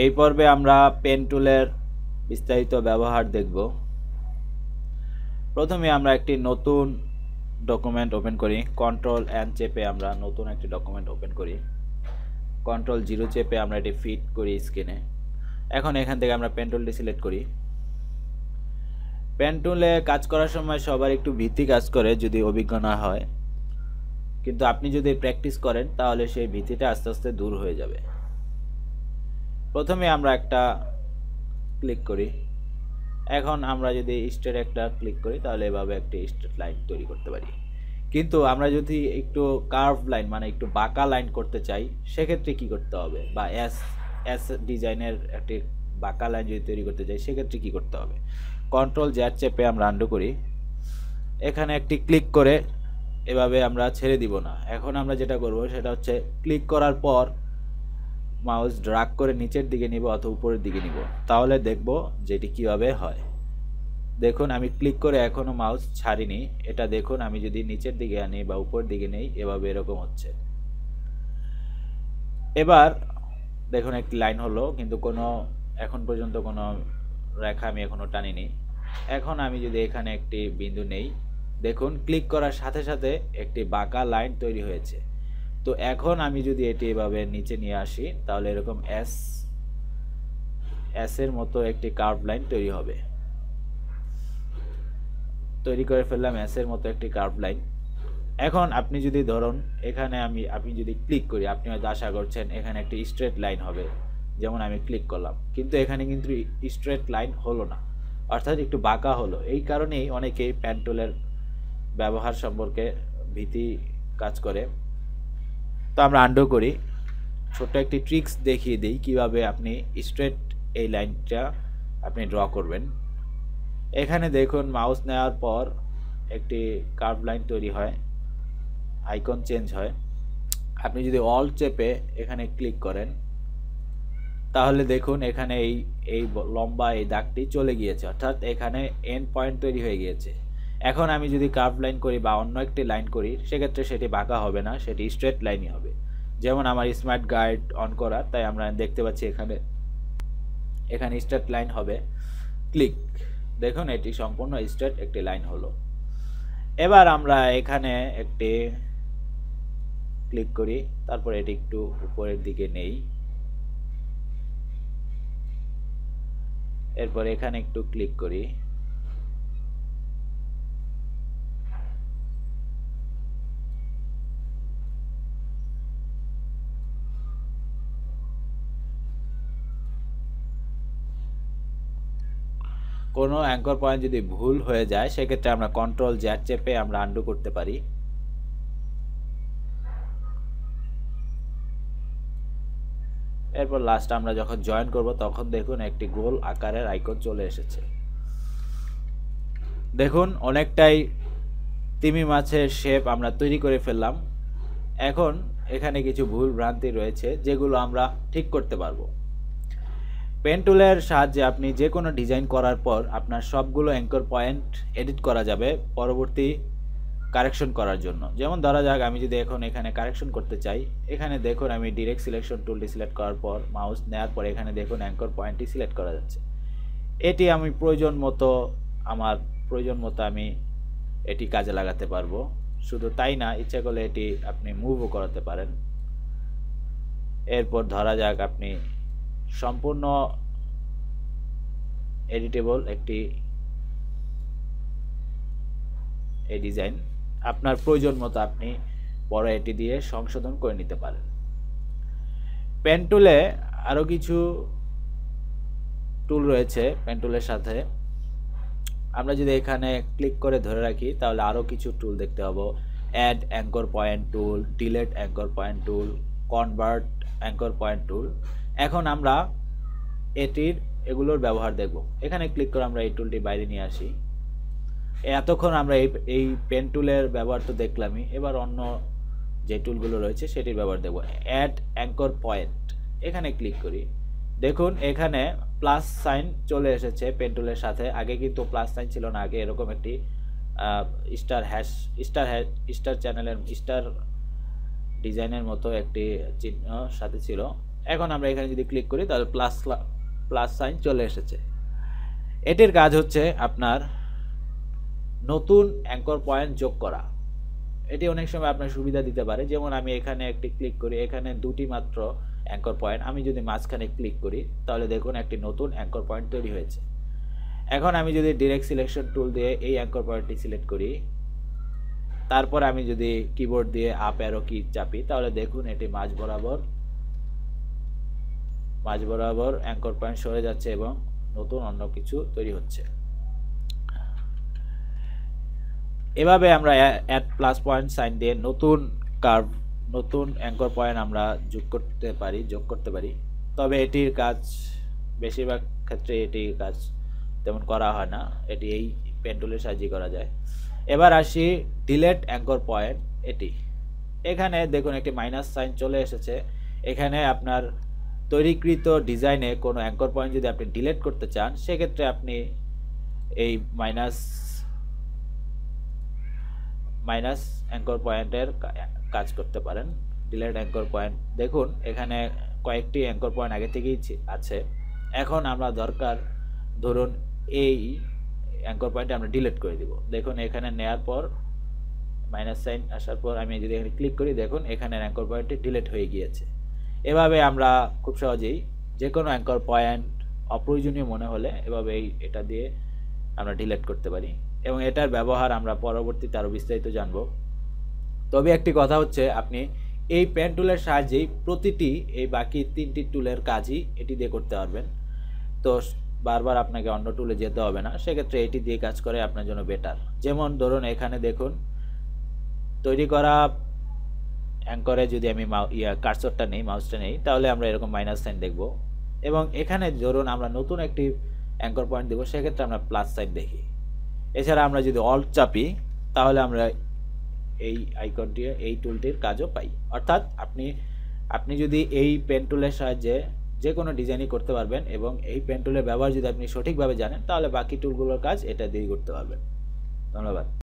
এই পর্বে আমরা পেন টুলের বিস্তারিত ব্যবহার দেখব। প্রথমে আমরা একটি নতুন ডকুমেন্ট ওপেন করি। কন্ট্রোল এন চেপে আমরা নতুন একটি ডকুমেন্ট ওপেন করি। কন্ট্রোল 0 চেপে আমরা এটি ফিট করি স্ক্রিনে। এখন এখান থেকে আমরা পেন টুলটি সিলেক্ট করি। পেন টুলে কাজ করার সময় সবার একটু ভীতি কাজ করে যদি অভিজ্ঞ না হয়, কিন্তু আপনি যদি প্র্যাকটিস করেন তাহলে সেই ভীতিটা আস্তে আস্তে দূর হয়ে যাবে। প্রথমে আমরা একটা ক্লিক করি। এখন আমরা যদি স্ট্রেট একটা ক্লিক করি তাহলে এভাবে একটি স্ট্রেট লাইন তৈরি করতে পারি। কিন্তু আমরা যদি একটু কার্ভ লাইন মানে একটু বাঁকা লাইন করতে চাই সেক্ষেত্রে কি করতে হবে, বা এস এস ডিজাইনের একটি বাঁকা লাইন যদি তৈরি করতে চাই সেক্ষেত্রে কি করতে হবে। কন্ট্রোল জেড চেপে আমরা আন্ডু করি। এখানে একটি ক্লিক করে এভাবে আমরা ছেড়ে দিব না। এখন আমরা যেটা করব সেটা হচ্ছে ক্লিক করার পর মাউস ড্র্যাগ করে নিচের দিকে নিব অথবা উপরের দিকে নিব, তাহলে দেখব যেটি কিভাবে হয়। দেখুন আমি ক্লিক করে এখনো মাউস ছাড়িনি। এটা দেখুন আমি যদি নিচের দিকে আনি বা উপরের দিকে নেই এভাবে এরকম হচ্ছে। এবার দেখুন একটি লাইন হলো, কিন্তু কোনো এখন পর্যন্ত কোনো রেখা আমি এখনো টানিনি। এখন আমি যদি এখানে একটি বিন্দু নেই, দেখুন ক্লিক করার সাথে সাথে একটি বাঁকা লাইন তৈরি হয়েছে। তো এখন আমি যদি এটি এভাবে নিচে নিয়ে আসি তাহলে এরকম এস এর মতো একটি কার্ভ লাইন তৈরি হবে। তৈরি করে ফেললাম এস এর মতো একটি কার্ভ লাইন। এখন আপনি যদি ধরুন এখানে আপনি যদি ক্লিক করি, আপনি হয়তো আশা করছেন এখানে একটি স্ট্রেট লাইন হবে, যেমন আমি ক্লিক করলাম, কিন্তু এখানে কিন্তু স্ট্রেট লাইন হলো না, অর্থাৎ একটু বাঁকা হলো। এই কারণেই অনেকেই পেন টুলের ব্যবহার সম্পর্কে ভীতি কাজ করে। তো আমরা আন্ডু করি। ছোট্ট একটি ট্রিক্স দেখিয়ে দিই কিভাবে আপনি স্ট্রেট এই লাইনটা আপনি ড্র করবেন। এখানে দেখুন মাউস নেওয়ার পর একটি কার্ভ লাইন তৈরি হয়, আইকন চেঞ্জ হয়। আপনি যদি অল চেপে এখানে ক্লিক করেন তাহলে দেখুন এখানে এই লম্বা এই দাগটি চলে গিয়েছে, অর্থাৎ এখানে এন্ড পয়েন্ট তৈরি হয়ে গিয়েছে। এখন আমি যদি কার্ভ লাইন করি বা অন্য একটি লাইন করি সেক্ষেত্রে সেটি বাঁকা হবে না, সেটি স্ট্রেট লাইনই হবে। যেমন আমার স্মার্ট গাইড অন করা, তাই আমরা দেখতে পাচ্ছি এখানে স্ট্রেট লাইন হবে। ক্লিক, দেখুন এটি সম্পূর্ণ স্ট্রেট একটি লাইন হলো। এবার আমরা এখানে একটি ক্লিক করি, তারপর এটি একটু উপরের দিকে নেই, এরপর এখানে একটু ক্লিক করি। কোনো অ্যাঙ্কর পয়েন্ট যদি ভুল হয়ে যায় সেক্ষেত্রে আমরা কন্ট্রোল জেড চেপে আমরা আন্ডু করতে পারি। এরপর লাস্ট আমরা যখন জয়েন করব তখন দেখুন একটি গোল আকারের আইকন চলে এসেছে। দেখুন অনেকটাই তিমি মাছের শেপ আমরা তৈরি করে ফেললাম। এখন এখানে কিছু ভুল ভ্রান্তি রয়েছে যেগুলো আমরা ঠিক করতে পারবো। পেন টুলের সাহায্যে আপনি যে কোনো ডিজাইন করার পর আপনার সবগুলো অ্যাঙ্কর পয়েন্ট এডিট করা যাবে পরবর্তী কারেকশন করার জন্য। যেমন ধরা যাক আমি যদি এখন এখানে কারেকশন করতে চাই, এখানে দেখুন আমি ডিরেক্ট সিলেকশন টুলটি সিলেক্ট করার পর মাউস নেওয়ার পর এখানে দেখুন অ্যাঙ্কর পয়েন্টটি সিলেক্ট করা যাচ্ছে। এটি আমি আমার প্রয়োজন মতো আমি এটি কাজে লাগাতে পারবো। শুধু তাই না, ইচ্ছা করলে এটি আপনি মুভও করাতে পারেন। এরপর ধরা যাক আপনি সম্পূর্ণ এডিটেবল একটি এই ডিজাইন আপনার প্রয়োজন মতো আপনি পরে এটি দিয়ে সংশোধন করে নিতে পারেন। পেন টুলে আরও কিছু টুল রয়েছে। পেন টুলের সাথে আমরা যদি এখানে ক্লিক করে ধরে রাখি তাহলে আরও কিছু টুল দেখতে পাবো। Add anchor point tool, delete anchor point tool, convert anchor point tool. এখন আমরা এগুলোর ব্যবহার দেখব। এখানে ক্লিক করে আমরা এই টুলটি বাইরে নিয়ে আসি। এতক্ষণ আমরা এই পেন টুলের ব্যবহার তো দেখলামই, এবার অন্য যে টুলগুলো রয়েছে সেটির ব্যবহার দেখব। অ্যাড অ্যাঙ্কর পয়েন্ট, এখানে ক্লিক করি। দেখুন এখানে প্লাস সাইন চলে এসেছে পেন টুলের সাথে। আগে কিন্তু প্লাস সাইন ছিল না, আগে এরকম একটি স্টার চ্যানেলের স্টার ডিজাইনের মতো একটি চিহ্ন সাথে ছিল। এখন আমরা এখানে যদি ক্লিক করি তাহলে প্লাস সাইন চলে এসেছে। এটির কাজ হচ্ছে আপনার নতুন অ্যাঙ্কর পয়েন্ট যোগ করা। এটি অনেক সময় আপনার সুবিধা দিতে পারে। যেমন আমি এখানে একটি ক্লিক করি, এখানে দুটি মাত্র অ্যাঙ্কর পয়েন্ট, আমি যদি মাঝখানে ক্লিক করি তাহলে দেখুন একটি নতুন অ্যাঙ্কর পয়েন্ট তৈরি হয়েছে। এখন আমি যদি ডিরেক্ট সিলেকশন টুল দিয়ে এই অ্যাঙ্কর পয়েন্টটি সিলেক্ট করি, তারপর আমি যদি কিবোর্ড দিয়ে আপ অ্যারো কি চাপি তাহলে দেখুন এটি মাঝ বরাবর অ্যাঙ্কর পয়েন্ট সরে যাচ্ছে এবং নতুন অন্য কিছু তৈরি হচ্ছে। এভাবে আমরা অ্যাড প্লাস পয়েন্ট সাইন দিয়ে নতুন কার্ভ, নতুন অ্যাঙ্কর পয়েন্ট আমরা যোগ করতে পারি। তবে এটির কাজ বেশিরভাগ ক্ষেত্রে এটির কাজ তেমন করা হয় না, এটি এই পেন টুলের সাহায্যে করা যায়। এবার আসি ডিলেট অ্যাঙ্কর পয়েন্ট। এখানে দেখুন একটি মাইনাস সাইন চলে এসেছে। এখানে আপনার তৈরিকৃত ডিজাইনে কোনো অ্যাঙ্কর পয়েন্ট যদি আপনি ডিলেট করতে চান সেক্ষেত্রে আপনি এই মাইনাস অ্যাঙ্কর পয়েন্টের কাজ করতে পারেন। ডিলেট অ্যাঙ্কর পয়েন্ট, দেখুন এখানে কয়েকটি অ্যাঙ্কর পয়েন্ট আগে থেকেই আছে। এখন আমরা ধরুন এই অ্যাঙ্কর পয়েন্টে আমরা ডিলিট করে দিব। দেখুন এখানে নেওয়ার পর মাইনাস সাইন আসার পর আমি যদি এখানে ক্লিক করি দেখুন এখানে অ্যাঙ্কর পয়েন্টটি ডিলিট হয়ে গিয়েছে। এভাবে আমরা খুব সহজেই যে কোনো অ্যাঙ্কর পয়েন্ট অপ্রয়োজনীয় মনে হলে এভাবে এটা দিয়ে আমরা ডিলিট করতে পারি এবং এটার ব্যবহার আমরা পরবর্তীতে আরও বিস্তারিত জানব। তবে একটি কথা হচ্ছে আপনি এই পেন টুলের সাহায্যেই প্রতিটি এই বাকি তিনটি টুলের কাজই এটি দিয়ে করতে পারবেন। তো বারবার আপনাকে অন্য টুলে যেতে হবে না, সেক্ষেত্রে এটি দিয়ে কাজ করে আপনার জন্য বেটার। যেমন ধরুন এখানে দেখুন তৈরি করা অ্যাঙ্করে যদি আমি কার্সরটা নেই, মাউসটা নেই, তাহলে আমরা এরকম মাইনাস সাইন দেখব। এবং এখানে ধরুন আমরা নতুন একটি অ্যাঙ্কর পয়েন্ট দেবো, সেক্ষেত্রে আমরা প্লাস সাইন দেখি। এছাড়া আমরা যদি অল্ট চাপি তাহলে আমরা এই আইকনটি, এই টুলটির কাজও পাই। অর্থাৎ আপনি যদি এই পেন টুলের সাহায্যে যে কোনো ডিজাইনই করতে পারবেন এবং এই পেন টুলের ব্যবহার যদি আপনি সঠিকভাবে জানেন তাহলে বাকি টুলগুলোর কাজ এটা দিয়ে করতে পারবেন। ধন্যবাদ।